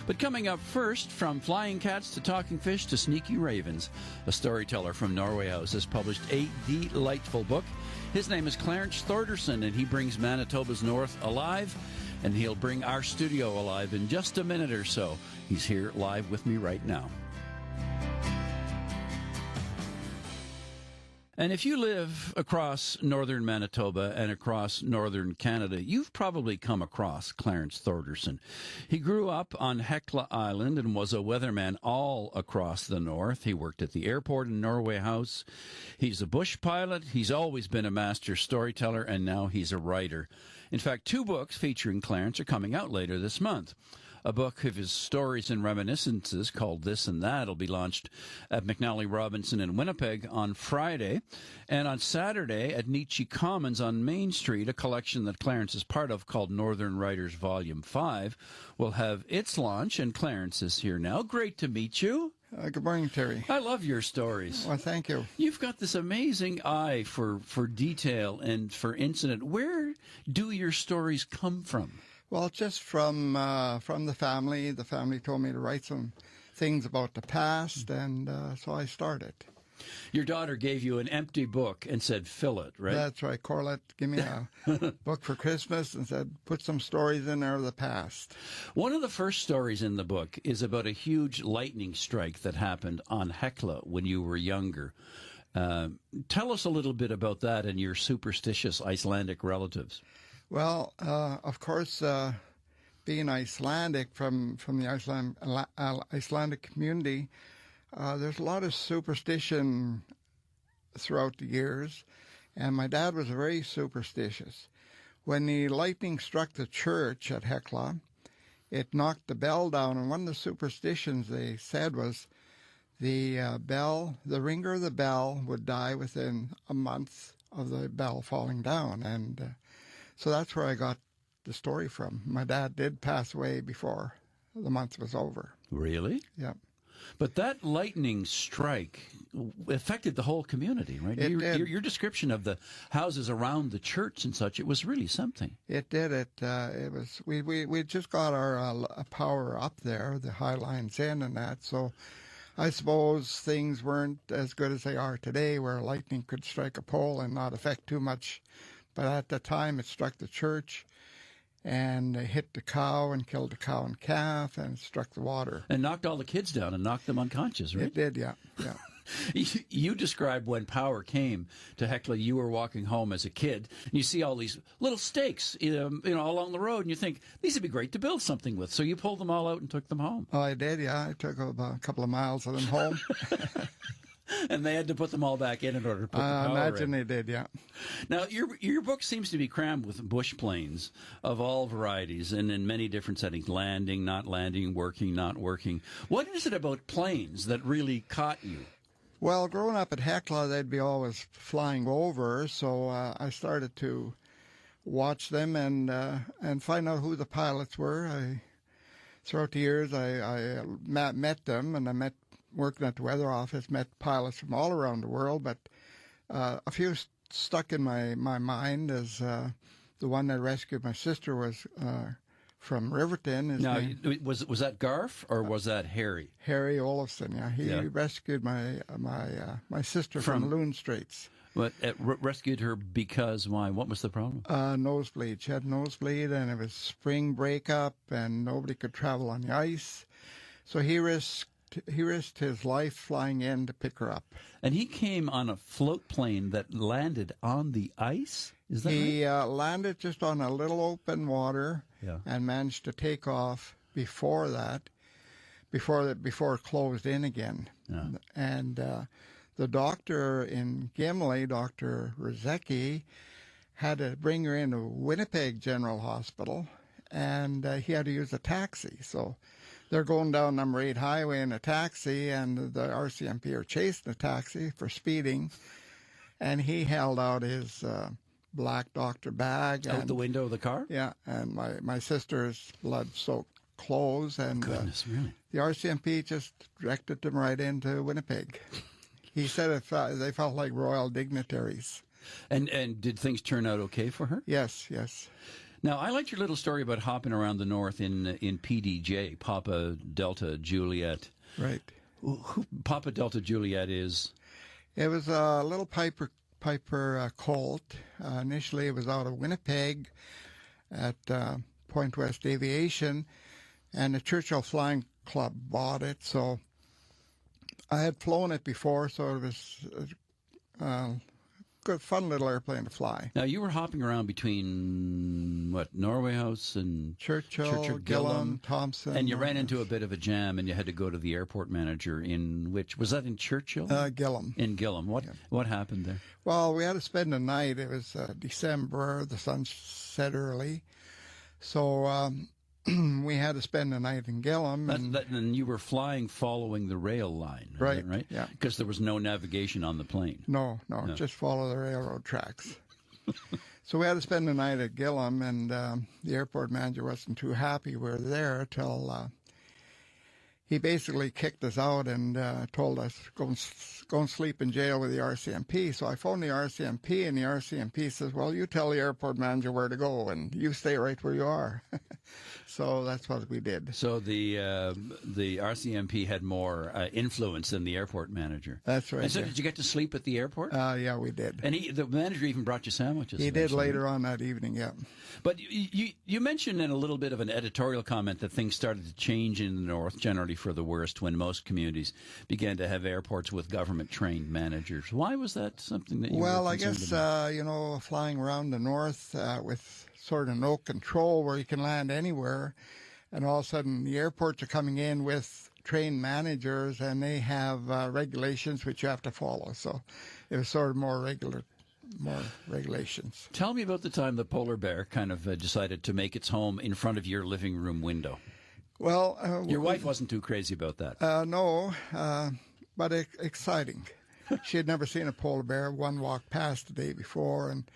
But coming up first, from flying cats to talking fish to sneaky ravens, a storyteller from Norway House has published a delightful book. His name is Clarence Thordarson, and he brings Manitoba's North alive, and he'll bring our studio alive in just a minute or so. He's here live with me right now. And if you live across northern Manitoba and across northern Canada, you've probably come across Clarence Thordarson. He grew up on Hecla Island and was a weatherman all across the north. He worked at the airport in Norway House. He's a bush pilot. He's always been a master storyteller, and now he's a writer. In fact, 2 books featuring Clarence are coming out later this month. A book of his stories and reminiscences called This and That will be launched at McNally Robinson in Winnipeg on Friday. And on Saturday at Nietzsche Commons on Main Street, a collection that Clarence is part of called Northern Writers Volume 5 will have its launch, and Clarence is here now. Great to meet you. Good morning, Terry. I love your stories. Well, thank you. You've got this amazing eye for detail and for incident. Where do your stories come from? Well, just from the family. The family told me to write some things about the past, and so I started. Your daughter gave you an empty book and said, fill it, right? That's right. Corlett gave me a book for Christmas and said, put some stories in there of the past. One of the first stories in the book is about a huge lightning strike that happened on Hecla when you were younger. Tell us a little bit about that and your superstitious Icelandic relatives. Well, of course, being Icelandic from the Icelandic community, there's a lot of superstition throughout the years, and my dad was very superstitious. When the lightning struck the church at Hecla, it knocked the bell down, and one of the superstitions they said was the ringer of the bell would die within a month of the bell falling down, and so that's where I got the story from. My dad did pass away before the month was over. Really? Yeah. But that lightning strike affected the whole community, right? It did. Your description of the houses around the church and such, it was really something. It did. It was. We just got our power up there, the high lines in and that. So I suppose things weren't as good as they are today, where lightning could strike a pole and not affect too much. But at the time, it struck the church and hit the cow and killed the cow and calf and struck the water. And knocked all the kids down and knocked them unconscious, right? It did, yeah. You described when power came to Hecla, you were walking home as a kid, and you see all these little stakes, along the road, and you think, these would be great to build something with. So you pulled them all out and took them home. Oh, I did, yeah. I took about a couple of miles of them home. And they had to put them all back in order to put the power in. I imagine they did, yeah. Now, your book seems to be crammed with bush planes of all varieties and in many different settings, landing, not landing, working, not working. What is it about planes that really caught you? Well, growing up at Hecla, they'd be always flying over, so I started to watch them and find out who the pilots were. Throughout the years, I met them, and working at the weather office, met pilots from all around the world, but a few stuck in my mind as the one that rescued my sister was from Riverton. Now, was that Garf or was that Harry? Harry Olafson, yeah. He rescued my sister from Loon Straits. But rescued her because why? What was the problem? Nosebleed. She had nosebleed, and it was spring breakup, and nobody could travel on the ice. So he risked his life flying in to pick her up. And he came on a float plane that landed on the ice? Is that right? He landed just on a little open water and managed to take off before that, before it closed in again. Yeah. And the doctor in Gimli, Dr. Rizeki, had to bring her into Winnipeg General Hospital, and he had to use a taxi. So they're going down number 8 highway in a taxi, and the RCMP are chasing the taxi for speeding, and he held out his black doctor bag. Out the window of the car? Yeah, and my sister's blood-soaked clothes, and goodness, really? The RCMP just directed them right into Winnipeg. He said they felt like royal dignitaries. And did things turn out okay for her? Yes. Now, I liked your little story about hopping around the north in PDJ, Papa Delta Juliet. Right. Who Papa Delta Juliet is? It was a little Piper Colt. Initially, it was out of Winnipeg at Point West Aviation, and the Churchill Flying Club bought it. So I had flown it before, so it was a good, fun little airplane to fly. Now, you were hopping around between, Norway House and Churchill, Gillam, Thompson. And you ran into a bit of a jam, and you had to go to the airport manager in which, was that in Churchill? Gillam. In Gillam. What happened there? Well, we had to spend the night. It was December. The sun set early. So we had to spend the night in Gillam. And you were flying following the rail line, right? Right? Yeah. Because there was no navigation on the plane. No, just follow the railroad tracks. So we had to spend the night at Gillam, and the airport manager wasn't too happy we were there till he basically kicked us out and told us, go and sleep in jail with the RCMP. So I phoned the RCMP, and the RCMP says, well, you tell the airport manager where to go, and you stay right where you are. So that's what we did. So the RCMP had more influence than the airport manager. That's right. And so did you get to sleep at the airport? Yeah, we did. And the manager even brought you sandwiches. He did later on that evening, yeah. But you mentioned in a little bit of an editorial comment that things started to change in the north, generally for the worst, when most communities began to have airports with government-trained managers. Why was that something that you were concerned about? I guess, flying around the north with sort of no control where you can land anywhere, and all of a sudden the airports are coming in with trained managers, and they have regulations which you have to follow. So it was sort of more regulations. Tell me about the time the polar bear kind of decided to make its home in front of your living room window. Well, your wife wasn't too crazy about that. No, but exciting. She had never seen a polar bear. One walked past the day before, and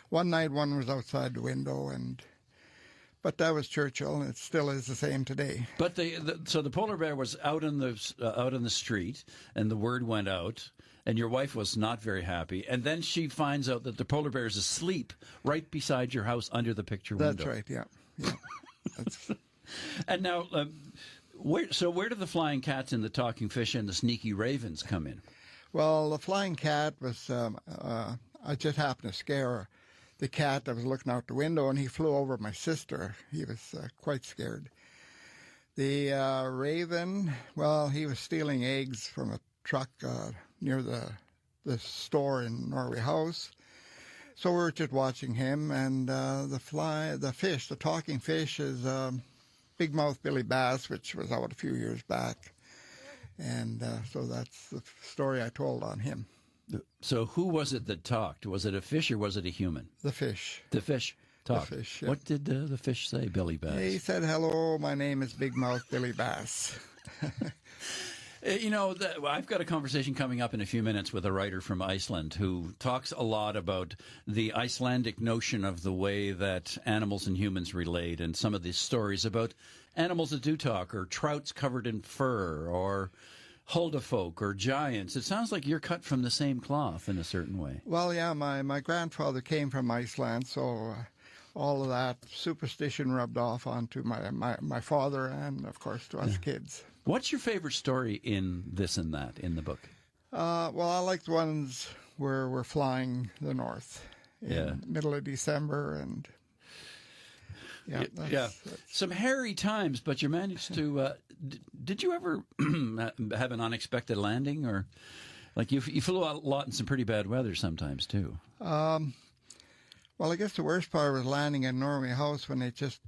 one night one was outside the window, but that was Churchill, and it still is the same today. But so the polar bear was out in the street, and the word went out, and your wife was not very happy, and then she finds out that the polar bear is asleep right beside your house under the picture window. That's right. Yeah. That's... And now, where do the flying cats and the talking fish and the sneaky ravens come in? Well, the flying cat was, I just happened to scare the cat that was looking out the window, and he flew over my sister. He was quite scared. The raven, well, he was stealing eggs from a truck near the store in Norway House. So we were just watching him, and the talking fish is big mouth Billy Bass, which was out a few years back. And so that's the story I told on him. So who was it that talked? Was it a fish or was it a human? The fish. The fish talked. The fish, yeah. What did the fish say, Billy Bass? He said, hello, my name is Big Mouth Billy Bass. I've got a conversation coming up in a few minutes with a writer from Iceland who talks a lot about the Icelandic notion of the way that animals and humans relate, and some of these stories about animals that do talk, or trouts covered in fur, or huldafolk, or giants. It sounds like you're cut from the same cloth in a certain way. Well, yeah, my grandfather came from Iceland, so all of that superstition rubbed off onto my father and, of course, to us kids. What's your favorite story in this and that in the book? Well, I like the ones where we're flying the north in middle of December, and that's some hairy times, but you managed to. Did you ever have an unexpected landing, or like you flew a lot in some pretty bad weather sometimes too? Well, I guess the worst part was landing in Norway House when they just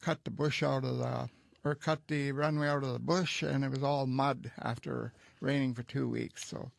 cut the bush out of cut the runway out of the bush, and it was all mud after raining for 2 weeks. So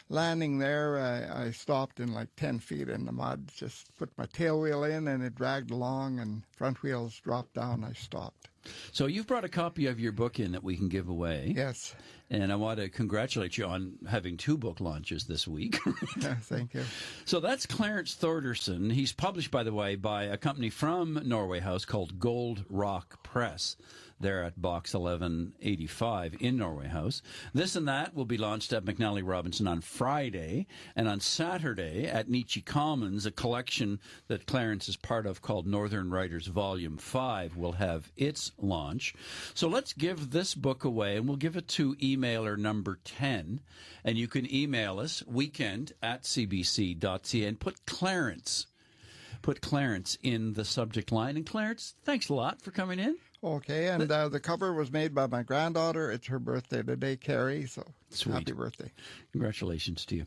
landing there, I stopped in like 10 feet in the mud, just put my tail wheel in, and it dragged along, and front wheels dropped down. I stopped. So you've brought a copy of your book in that we can give away. Yes. And I want to congratulate you on having 2 book launches this week. Yeah, thank you. So that's Clarence Thordarson. He's published, by the way, by a company from Norway House called Gold Rock Press. There at Box 1185 in Norway House. This and That will be launched at McNally Robinson on Friday. And on Saturday at Nietzsche Commons, a collection that Clarence is part of called Northern Writers Volume 5 will have its launch. So let's give this book away, and we'll give it to emailer number 10. And you can email us weekend@cbc.ca and put Clarence in the subject line. And Clarence, thanks a lot for coming in. Okay, and the cover was made by my granddaughter. It's her birthday today, Carrie, so Sweet. Happy birthday. Congratulations to you.